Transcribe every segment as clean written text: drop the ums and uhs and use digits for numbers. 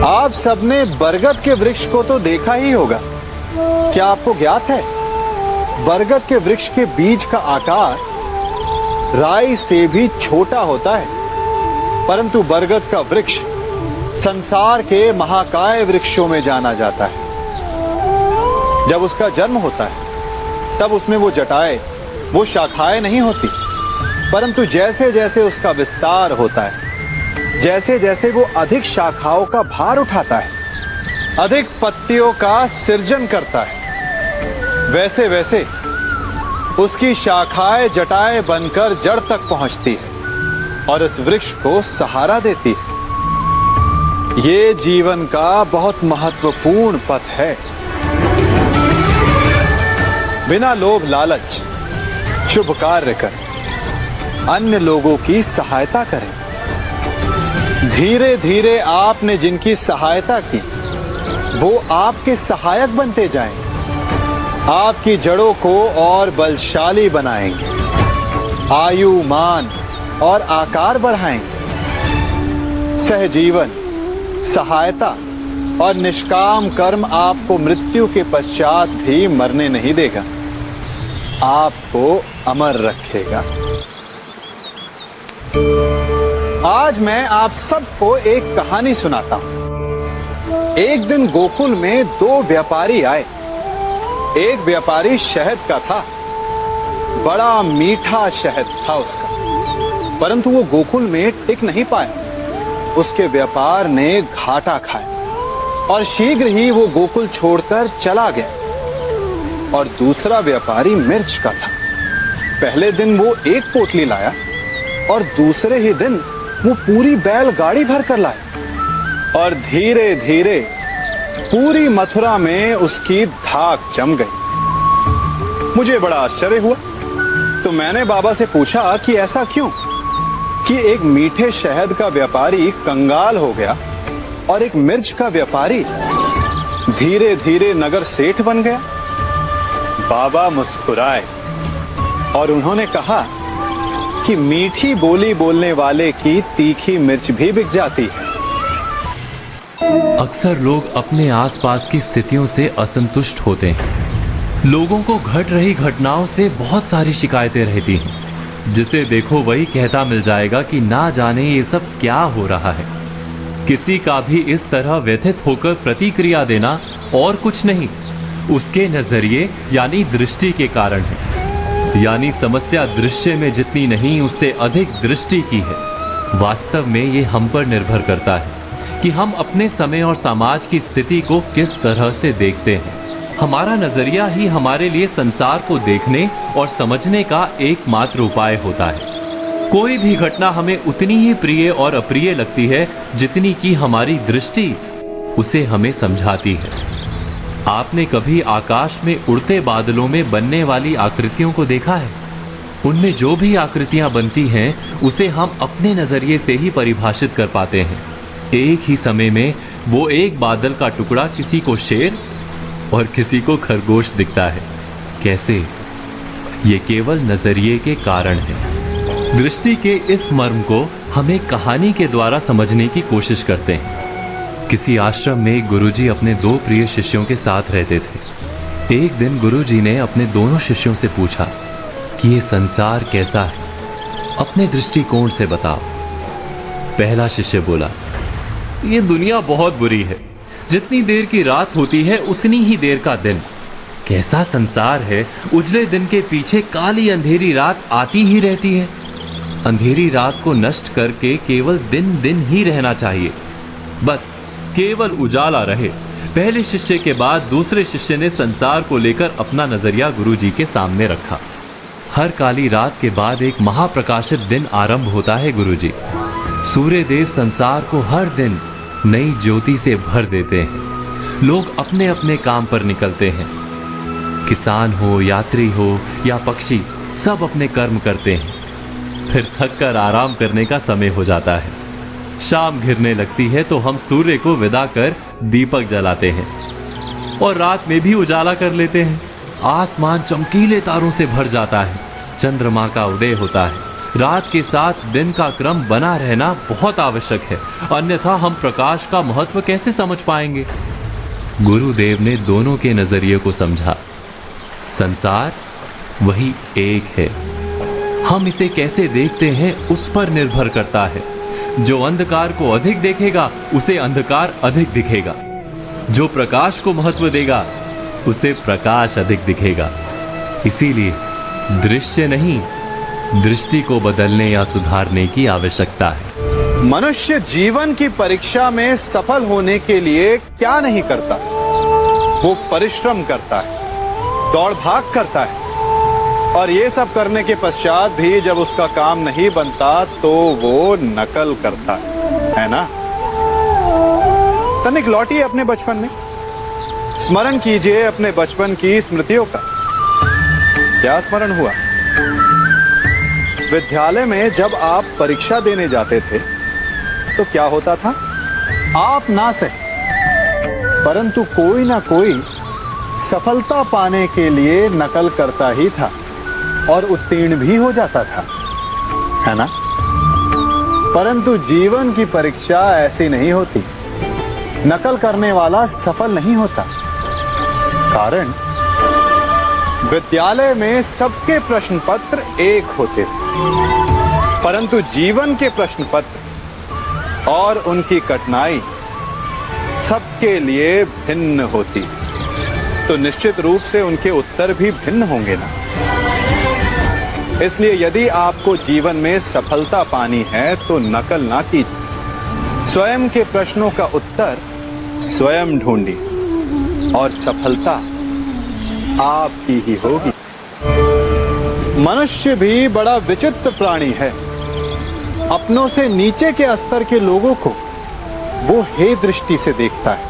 आप सबने बरगद के वृक्ष को तो देखा ही होगा। क्या आपको ज्ञात है बरगद के वृक्ष के बीज का आकार राई से भी छोटा होता है, परंतु बरगद का वृक्ष संसार के महाकाय वृक्षों में जाना जाता है। जब उसका जन्म होता है तब उसमें वो जटाएं, वो शाखाएं नहीं होती, परंतु जैसे जैसे उसका विस्तार होता है, जैसे जैसे वो अधिक शाखाओं का भार उठाता है, अधिक पत्तियों का सृजन करता है, वैसे वैसे उसकी शाखाएं जटाएं बनकर जड़ तक पहुंचती है और इस वृक्ष को सहारा देती है। ये जीवन का बहुत महत्वपूर्ण पथ है। बिना लोभ लालच शुभ कार्य करें, अन्य लोगों की सहायता करें। धीरे धीरे आपने जिनकी सहायता की वो आपके सहायक बनते जाएं, आपकी जड़ों को और बलशाली बनाएंगे, आयु मान और आकार बढ़ाएंगे। सहजीवन, सहायता और निष्काम कर्म आपको मृत्यु के पश्चात भी मरने नहीं देगा, आपको अमर रखेगा। आज मैं आप सबको एक कहानी सुनाता हूं। एक दिन गोकुल में दो व्यापारी आए। एक व्यापारी शहद का था, बड़ा मीठा शहद था उसका, परंतु वो गोकुल में टिक नहीं पाया। उसके व्यापार ने घाटा खाया और शीघ्र ही वो गोकुल छोड़कर चला गया। और दूसरा व्यापारी मिर्च का था। पहले दिन वो एक पोटली लाया और दूसरे ही दिन वो पूरी बैलगाड़ी भर कर लाया और धीरे धीरे पूरी मथुरा में उसकी धाक जम गई। मुझे बड़ा आश्चर्य हुआ, तो मैंने बाबा से पूछा कि ऐसा क्यों कि एक मीठे शहद का व्यापारी कंगाल हो गया और एक मिर्च का व्यापारी धीरे धीरे नगर सेठ बन गया। बाबा मुस्कुराए और उन्होंने कहा कि मीठी बोली बोलने वाले की तीखी मिर्च भी बिक जाती है। अक्सर लोग अपने आसपास की स्थितियों से असंतुष्ट होते हैं। लोगों को घट रही घटनाओं से बहुत सारी शिकायतें रहती हैं। जिसे देखो वही कहता मिल जाएगा कि ना जाने ये सब क्या हो रहा है। किसी का भी इस तरह व्यथित होकर प्रतिक्रिया देना और कुछ नहीं, उसके नजरिए यानी दृष्टि के कारण है। यानी समस्या दृश्य में जितनी नहीं उससे अधिक दृष्टि की है। वास्तव में ये हम पर निर्भर करता है कि हम अपने समय और समाज की स्थिति को किस तरह से देखते हैं। हमारा नजरिया ही हमारे लिए संसार को देखने और समझने का एकमात्र उपाय होता है। कोई भी घटना हमें उतनी ही प्रिय और अप्रिय लगती है जितनी कि हमारी दृष्टि उसे हमें समझाती है। आपने कभी आकाश में उड़ते बादलों में बनने वाली आकृतियों को देखा है? उनमें जो भी आकृतियां बनती हैं उसे हम अपने नजरिए से ही परिभाषित कर पाते हैं। एक ही समय में वो एक बादल का टुकड़ा किसी को शेर और किसी को खरगोश दिखता है। कैसे? ये केवल नजरिए के कारण है। दृष्टि के इस मर्म को हमें कहानी के द्वारा समझने की कोशिश करते हैं। किसी आश्रम में एक गुरुजी अपने दो प्रिय शिष्यों के साथ रहते थे। एक दिन गुरुजी ने अपने दोनों शिष्यों से पूछा कि ये संसार कैसा है, अपने दृष्टिकोण से बताओ। पहला शिष्य बोला, ये दुनिया बहुत बुरी है। जितनी देर की रात होती है उतनी ही देर का दिन। कैसा संसार है, उजले दिन के पीछे काली अंधेरी रात आती ही रहती है। अंधेरी रात को नष्ट करके केवल दिन दिन ही रहना चाहिए, बस केवल उजाला रहे। पहले शिष्य के बाद दूसरे शिष्य ने संसार को लेकर अपना नजरिया गुरुजी के सामने रखा। हर काली रात के बाद एक महाप्रकाशित दिन आरंभ होता है गुरुजी। सूर्य देव संसार को हर दिन नई ज्योति से भर देते हैं। लोग अपने अपने काम पर निकलते हैं। किसान हो, यात्री हो या पक्षी, सब अपने कर्म करते हैं। फिर थक कर आराम करने का समय हो जाता है। शाम घिरने लगती है तो हम सूर्य को विदा कर दीपक जलाते हैं और रात में भी उजाला कर लेते हैं। आसमान चमकीले तारों से भर जाता है। चंद्रमा का उदय होता है रात के साथ दिन का क्रम बना रहना बहुत आवश्यक है, अन्यथा हम प्रकाश का महत्व कैसे समझ पाएंगे। गुरुदेव ने दोनों के नजरिए को समझा। संसार वही एक है, हम इसे कैसे देखते हैं उस पर निर्भर करता है। जो अंधकार को अधिक देखेगा उसे अंधकार अधिक दिखेगा, जो प्रकाश को महत्व देगा उसे प्रकाश अधिक दिखेगा। इसीलिए दृश्य नहीं, दृष्टि को बदलने या सुधारने की आवश्यकता है। मनुष्य जीवन की परीक्षा में सफल होने के लिए क्या नहीं करता? वो परिश्रम करता है, दौड़ भाग करता है, और ये सब करने के पश्चात भी जब उसका काम नहीं बनता तो वो नकल करता है ना? तनिक लौटिए अपने बचपन में, स्मरण कीजिए अपने बचपन की स्मृतियों का। क्या स्मरण हुआ? विद्यालय में जब आप परीक्षा देने जाते थे तो क्या होता था? आप ना सही परंतु कोई ना कोई सफलता पाने के लिए नकल करता ही था और उत्तीर्ण भी हो जाता था, है ना? परंतु जीवन की परीक्षा ऐसी नहीं होती। नकल करने वाला सफल नहीं होता। कारण विद्यालय में सबके प्रश्न पत्र एक होते थे, परंतु जीवन के प्रश्न पत्र और उनकी कठिनाई सबके लिए भिन्न होती, तो निश्चित रूप से उनके उत्तर भी भिन्न होंगे ना। इसलिए यदि आपको जीवन में सफलता पानी है तो नकल ना कीजिए, स्वयं के प्रश्नों का उत्तर स्वयं ढूंढिए और सफलता आपकी ही होगी। मनुष्य भी बड़ा विचित्र प्राणी है। अपनों से नीचे के स्तर के लोगों को वो हे दृष्टि से देखता है,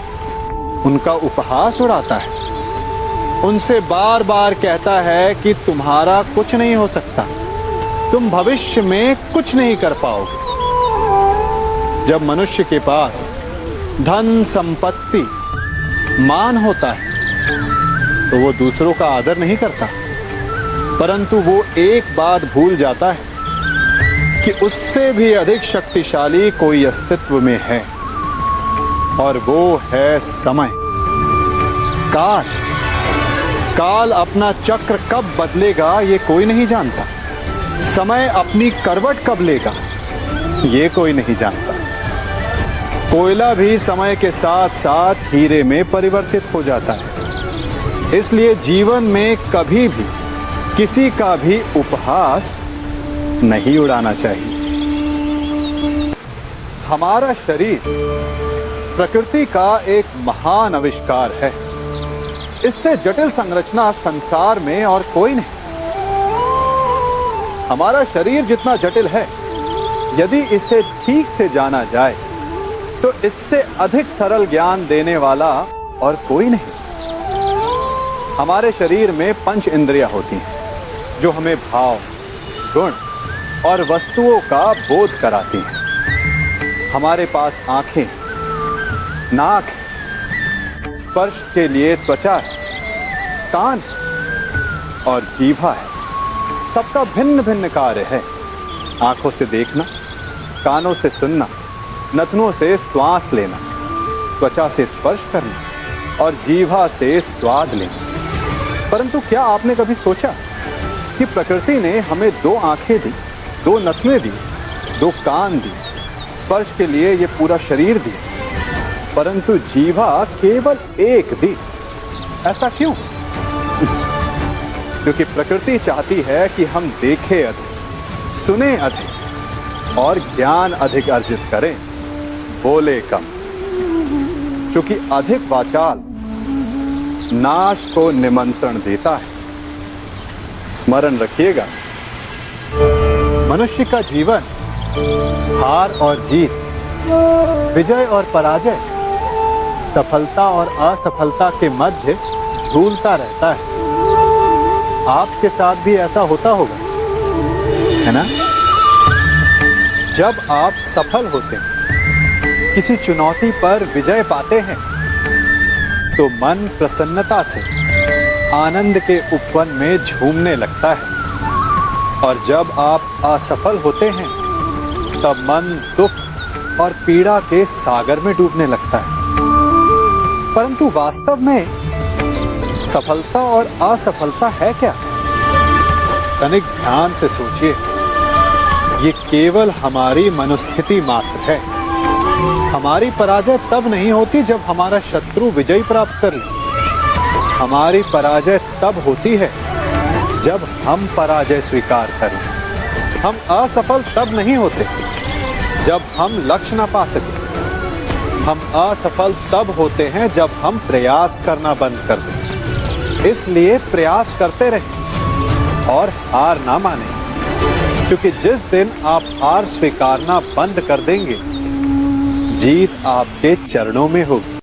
उनका उपहास उड़ाता है, उनसे बार बार कहता है कि तुम्हारा कुछ नहीं हो सकता, तुम भविष्य में कुछ नहीं कर पाओगे। जब मनुष्य के पास धन, संपत्ति, मान होता है तो वो दूसरों का आदर नहीं करता, परंतु वो एक बात भूल जाता है कि उससे भी अधिक शक्तिशाली कोई अस्तित्व में है, और वो है समय। काल काल अपना चक्र कब बदलेगा ये कोई नहीं जानता। समय अपनी करवट कब लेगा ये कोई नहीं जानता। कोयला भी समय के साथ साथ हीरे में परिवर्तित हो जाता है। इसलिए जीवन में कभी भी किसी का भी उपहास नहीं उड़ाना चाहिए। हमारा शरीर प्रकृति का एक महान आविष्कार है। इससे जटिल संरचना संसार में और कोई नहीं। हमारा शरीर जितना जटिल है, यदि इसे ठीक से जाना जाए तो इससे अधिक सरल ज्ञान देने वाला और कोई नहीं। हमारे शरीर में 5 इंद्रियां होती हैं जो हमें भाव, गुण और वस्तुओं का बोध कराती हैं। हमारे पास आंखें, नाक, स्पर्श के लिए त्वचा है, कान और जीभा है। सबका भिन्न भिन्न कार्य है। आंखों से देखना, कानों से सुनना, नथनों से श्वास लेना, त्वचा से स्पर्श करना और जीभा से स्वाद लेना। परंतु क्या आपने कभी सोचा कि प्रकृति ने हमें 2 आंखें दी, 2 नथने दी, 2 कान दी, स्पर्श के लिए ये पूरा शरीर दी, परंतु जीभा केवल 1 दी? ऐसा क्यों? क्योंकि प्रकृति चाहती है कि हम देखें अधिक, सुने अधिक और ज्ञान अधिक अर्जित करें, बोले कम। क्योंकि अधिक वाचाल नाश को निमंत्रण देता है। स्मरण रखिएगा, मनुष्य का जीवन हार और जीत, विजय और पराजय, सफलता और असफलता के मध्य झूलता रहता है। आपके साथ भी ऐसा होता होगा, है ना? जब आप सफल होते हैं, किसी चुनौती पर विजय पाते हैं, तो मन प्रसन्नता से आनंद के उपवन में झूमने लगता है। और जब आप असफल होते हैं तब मन दुख और पीड़ा के सागर में डूबने लगता है। परंतु वास्तव में सफलता और असफलता है क्या? तनिक ध्यान से सोचिए। ये केवल हमारी मनोस्थिति मात्र है। हमारी पराजय तब नहीं होती जब हमारा शत्रु विजय प्राप्त कर ले। हमारी पराजय तब होती है जब हम पराजय स्वीकार करें। हम असफल तब नहीं होते जब हम लक्ष्य ना पा सके। हम असफल तब होते हैं जब हम प्रयास करना बंद कर दें। इसलिए प्रयास करते रहें और हार ना मानें, क्योंकि जिस दिन आप हार स्वीकारना बंद कर देंगे, जीत आपके चरणों में होगी।